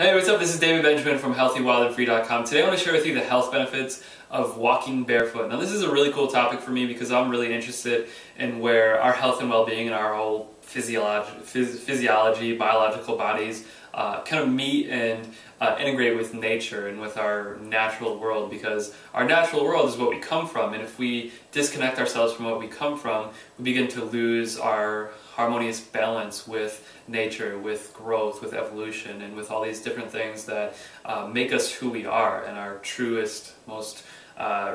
Hey, what's up? This is David Benjamin from HealthyWildandFree.com. Today I want to share with you the health benefits of walking barefoot. Now this is a really cool topic for me because I'm really interested in where our health and well-being and our whole physiology, biological bodies kind of meet and integrate with nature and with our natural world, because our natural world is what we come from, and if we disconnect ourselves from what we come from, we begin to lose our harmonious balance with nature, with growth, with evolution, and with all these different things that make us who we are and our truest, most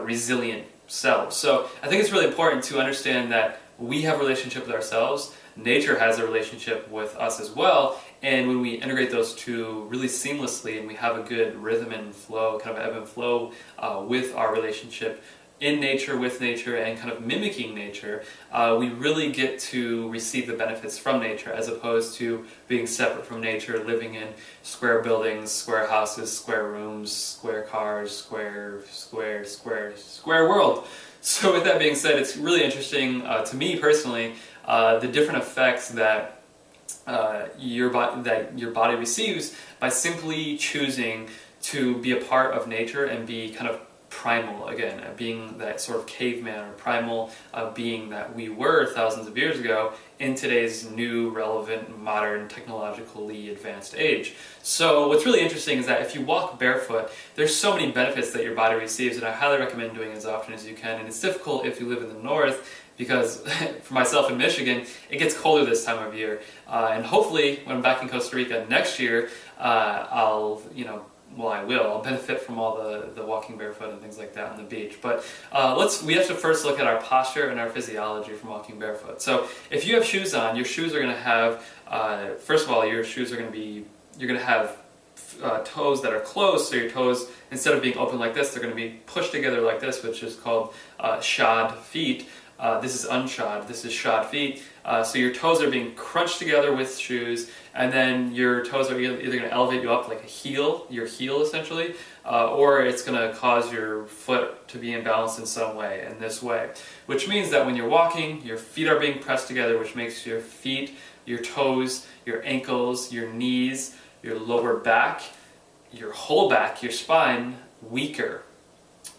resilient selves. So I think it's really important to understand that we have a relationship with ourselves, nature has a relationship with us as well, and when we integrate those two really seamlessly and we have a good rhythm and flow, kind of ebb and flow with our relationship in nature, with nature, and kind of mimicking nature, we really get to receive the benefits from nature as opposed to being separate from nature, living in square buildings, square houses, square rooms, square cars, square world. So with that being said, it's really interesting to me personally, the different effects that your body receives by simply choosing to be a part of nature and be kind of primal again, being that sort of caveman or primal being that we were thousands of years ago in today's new, relevant, modern, technologically advanced age. So what's really interesting is that if you walk barefoot, there's so many benefits that your body receives, and I highly recommend doing it as often as you can. And it's difficult if you live in the north, because for myself in Michigan, it gets colder this time of year. And hopefully, when I'm back in Costa Rica next year, I'll benefit from all the walking barefoot and things like that on the beach. But we have to first look at our posture and our physiology from walking barefoot. So if you have shoes on, your shoes are going to have, first of all, your shoes are going to be, you're going to have toes that are closed, so your toes, instead of being open like this, they're going to be pushed together like this, which is called shod feet. This is unshod, this is shod feet. So your toes are being crunched together with shoes, and then your toes are either going to elevate you up like your heel essentially, or it's going to cause your foot to be imbalanced in some way, in this way. Which means that when you're walking, your feet are being pressed together, which makes your feet, your toes, your ankles, your knees, your lower back, your whole back, your spine weaker.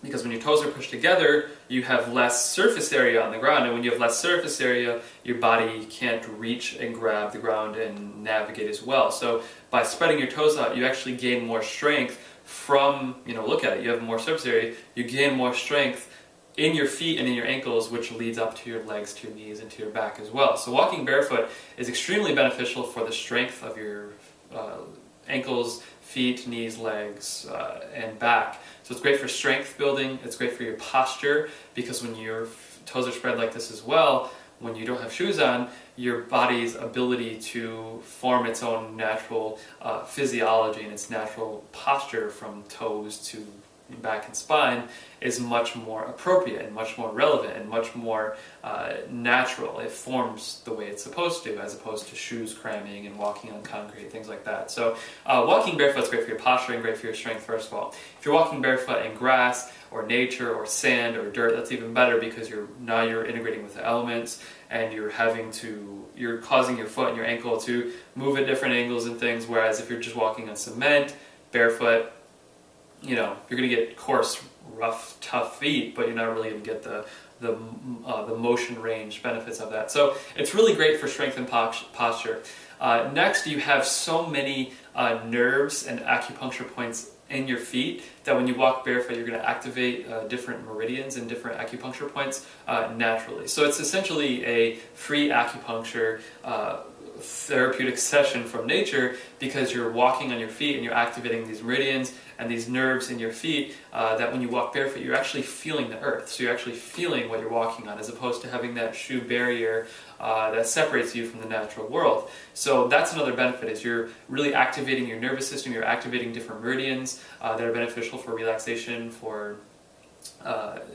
Because when your toes are pushed together, you have less surface area on the ground, and when you have less surface area, your body can't reach and grab the ground and navigate as well. So by spreading your toes out, you actually gain more strength from, look at it, you have more surface area, you gain more strength in your feet and in your ankles, which leads up to your legs, to your knees, and to your back as well. So walking barefoot is extremely beneficial for the strength of your ankles, feet, knees, legs, and back. So it's great for strength building, it's great for your posture, because when your toes are spread like this as well, when you don't have shoes on, your body's ability to form its own natural physiology and its natural posture from toes to back and spine is much more appropriate and much more relevant and much more natural. It forms the way it's supposed to, as opposed to shoes cramming and walking on concrete, things like that. So walking barefoot is great for your posture and great for your strength, first of all. If you're walking barefoot in grass or nature or sand or dirt, that's even better, because now you're integrating with the elements, and you're causing your foot and your ankle to move at different angles and things, whereas if you're just walking on cement, barefoot, you're going to get coarse, rough, tough feet, but you're not really going to get the motion range benefits of that. So it's really great for strength and posture. Next, you have so many nerves and acupuncture points in your feet that when you walk barefoot, you're going to activate different meridians and different acupuncture points naturally. So it's essentially a free acupuncture therapeutic session from nature, because you're walking on your feet and you're activating these meridians and these nerves in your feet, that when you walk barefoot, you're actually feeling the earth. So you're actually feeling what you're walking on, as opposed to having that shoe barrier that separates you from the natural world. So that's another benefit, is you're really activating your nervous system, you're activating different meridians that are beneficial for relaxation,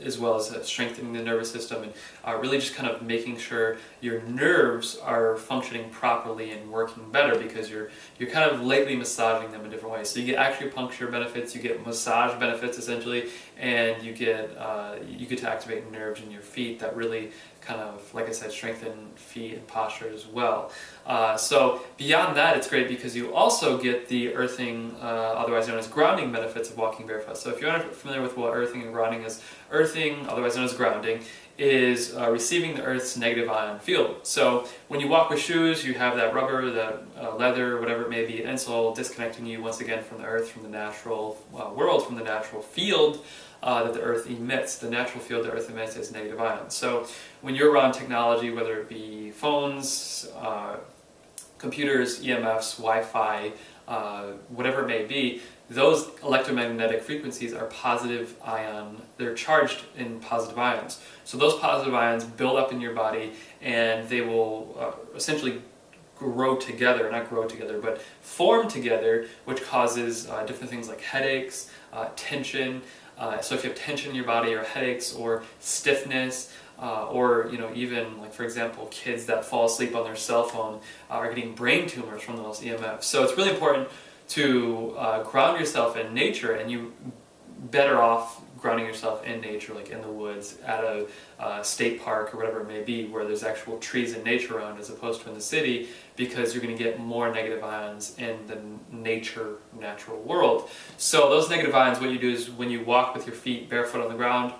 as well as strengthening the nervous system, and really just kind of making sure your nerves are functioning properly and working better, because you're kind of lightly massaging them in different ways. So you get acupuncture benefits, you get massage benefits essentially, and you get to activate nerves in your feet that really kind of, like I said, strengthen feet and posture as well. So beyond that, it's great because you also get the earthing, otherwise known as grounding benefits of walking barefoot. So if you're not familiar with what earthing and grounding is, earthing, otherwise known as grounding, is receiving the earth's negative ion field. So when you walk with shoes, you have that rubber, that leather, whatever it may be, insole disconnecting you once again from the earth, from the natural world, from the natural field that the earth emits. The natural field the earth emits is negative ions. So when you're around technology, whether it be phones, computers, EMFs, Wi-Fi, whatever it may be, those electromagnetic frequencies are positive ion, they're charged in positive ions. So those positive ions build up in your body and they will essentially grow together, not grow together, but form together, which causes different things like headaches, tension. So if you have tension in your body or headaches or stiffness, or even like, for example, kids that fall asleep on their cell phone are getting brain tumors from those EMFs. So it's really important to ground yourself in nature, and you better off grounding yourself in nature, like in the woods, at a state park or whatever it may be, where there's actual trees and nature around, as opposed to in the city, because you're going to get more negative ions in the natural world. So those negative ions, what you do is when you walk with your feet barefoot on the ground,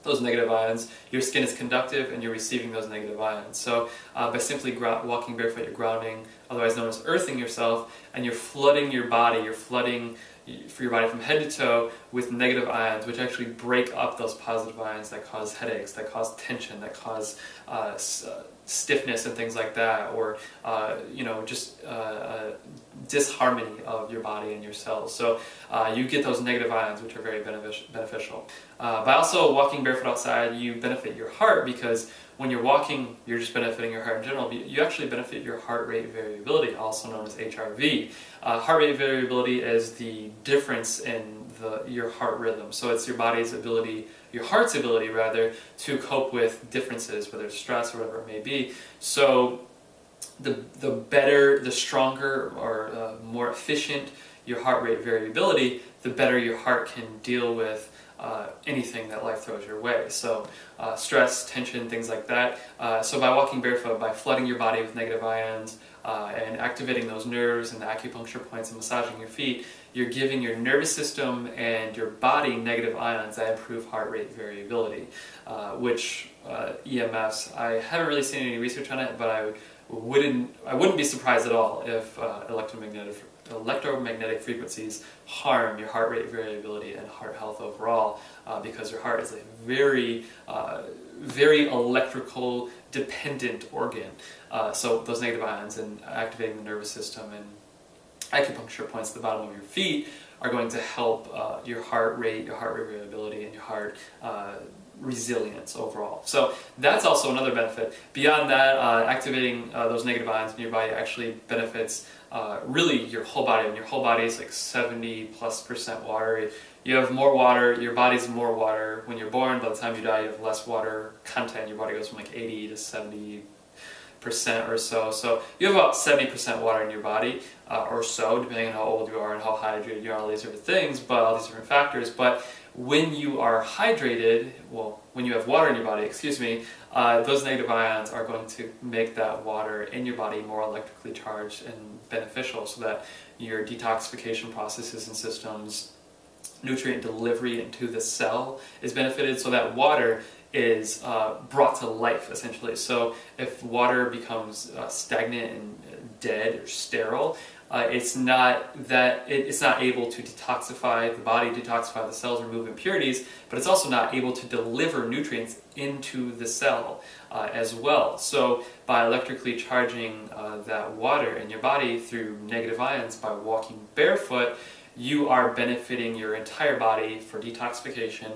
those negative ions, your skin is conductive and you're receiving those negative ions. So by simply walking barefoot, you're grounding, otherwise known as earthing yourself, and you're flooding your body, for your body from head to toe with negative ions, which actually break up those positive ions that cause headaches, that cause tension, that cause stiffness and things like that, or just disharmony of your body and your cells. So you get those negative ions, which are very beneficial. By also walking barefoot outside, you benefit your heart, because when you're walking, you're just benefiting your heart in general. You actually benefit your heart rate variability, also known as HRV. Heart rate variability is the difference in your heart rhythm. So it's your body's ability, your heart's ability rather, to cope with differences, whether it's stress or whatever it may be. So the better, the stronger, or more efficient your heart rate variability, the better your heart can deal with anything that life throws your way. So stress, tension, things like that. So by walking barefoot, by flooding your body with negative ions and activating those nerves and the acupuncture points and massaging your feet, you're giving your nervous system and your body negative ions that improve heart rate variability, which EMFs, I haven't really seen any research on it, but I wouldn't be surprised at all if electromagnetic frequencies harm your heart rate variability and heart health overall, because your heart is a very electrical dependent organ. So those negative ions and activating the nervous system and acupuncture points at the bottom of your feet are going to help your heart rate variability, and your heart resilience overall. So that's also another benefit. Beyond that, activating those negative ions in your body actually benefits really your whole body, and your whole body is like 70+% water. You have more water, your body's more water. When you're born, by the time you die, you have less water content. Your body goes from like 80 to 70% or so. So you have about 70% water in your body, or so, depending on how old you are and how hydrated you are, all these different things, but all these different factors. But when you are hydrated, when you have water in your body, those negative ions are going to make that water in your body more electrically charged and beneficial, so that your detoxification processes and systems, nutrient delivery into the cell is benefited, so that water is brought to life, essentially. So if water becomes stagnant and dead or sterile, it's not able to detoxify the body, detoxify the cells, remove impurities, but it's also not able to deliver nutrients into the cell as well. So by electrically charging that water in your body through negative ions by walking barefoot, you are benefiting your entire body for detoxification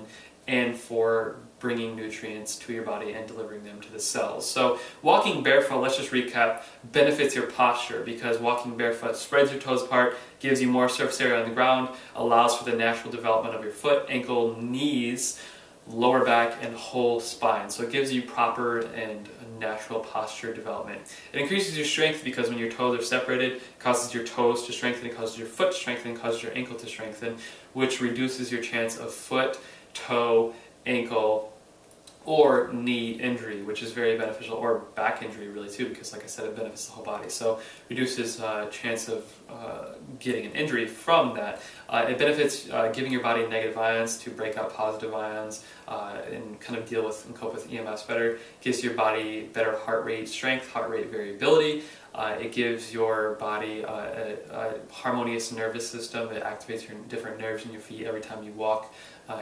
and for bringing nutrients to your body and delivering them to the cells. So walking barefoot, let's just recap, benefits your posture, because walking barefoot spreads your toes apart, gives you more surface area on the ground, allows for the natural development of your foot, ankle, knees, lower back, and whole spine. So it gives you proper and natural posture development. It increases your strength, because when your toes are separated, it causes your toes to strengthen, it causes your foot to strengthen, it causes your ankle to strengthen, which reduces your chance of foot, toe, ankle or knee injury, which is very beneficial, or back injury really too, because like I said, it benefits the whole body. So reduces chance of getting an injury from that. It benefits giving your body negative ions to break out positive ions and kind of deal with and cope with EMS better. Gives your body better heart rate strength, heart rate variability. It gives your body a harmonious nervous system. It activates your different nerves in your feet every time you walk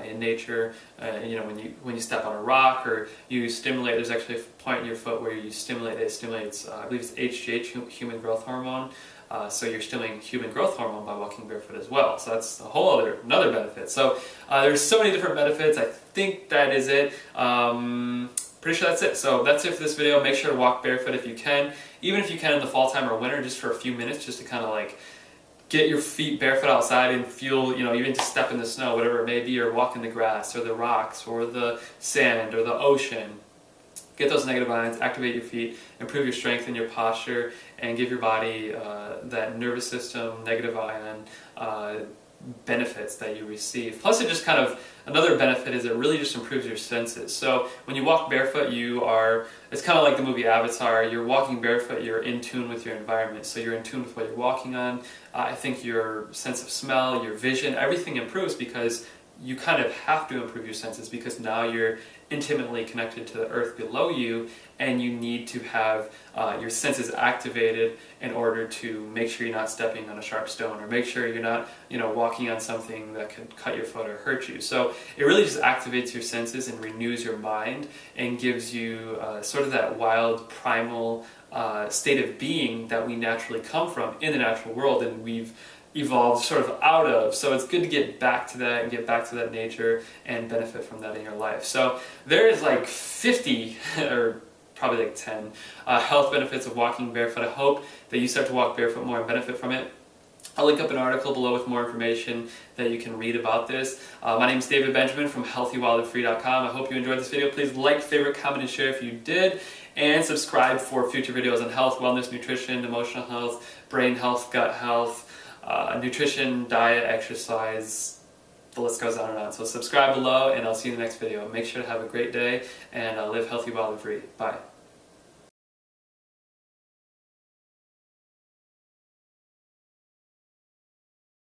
in nature. You know, when you step on a rock or you stimulate, there's actually a point in your foot where you stimulate. It stimulates, I believe it's HGH, human growth hormone. So you're stimulating human growth hormone by walking barefoot as well. So that's a whole another benefit. So there's so many different benefits. I think that is it. Pretty sure that's it. So that's it for this video. Make sure to walk barefoot if you can. Even if you can in the fall time or winter, just for a few minutes, just to kind of like get your feet barefoot outside and feel, you know, even just step in the snow, whatever it may be, or walk in the grass or the rocks or the sand or the ocean. Get those negative ions, activate your feet, improve your strength and your posture, and give your body that nervous system, negative ion benefits that you receive. Plus it just kind of, another benefit is it really just improves your senses. So when you walk barefoot, it's kind of like the movie Avatar, you're walking barefoot, you're in tune with your environment, so you're in tune with what you're walking on. I think your sense of smell, your vision, everything improves because you kind of have to improve your senses because now you're intimately connected to the earth below you, and you need to have your senses activated in order to make sure you're not stepping on a sharp stone, or make sure you're not, you know, walking on something that could cut your foot or hurt you. So it really just activates your senses and renews your mind and gives you sort of that wild, primal state of being that we naturally come from in the natural world, and we've evolved sort of out of. So it's good to get back to that and get back to that nature and benefit from that in your life. So there is like 50 or probably like 10 health benefits of walking barefoot. I hope that you start to walk barefoot more and benefit from it. I'll link up an article below with more information that you can read about this. My name is David Benjamin from healthywildandfree.com. I hope you enjoyed this video. Please like, favorite, comment, and share if you did. And subscribe for future videos on health, wellness, nutrition, emotional health, brain health, gut health, nutrition, diet, exercise, the list goes on and on. So subscribe below, and I'll see you in the next video. Make sure to have a great day and live healthy, wild, and free. Bye.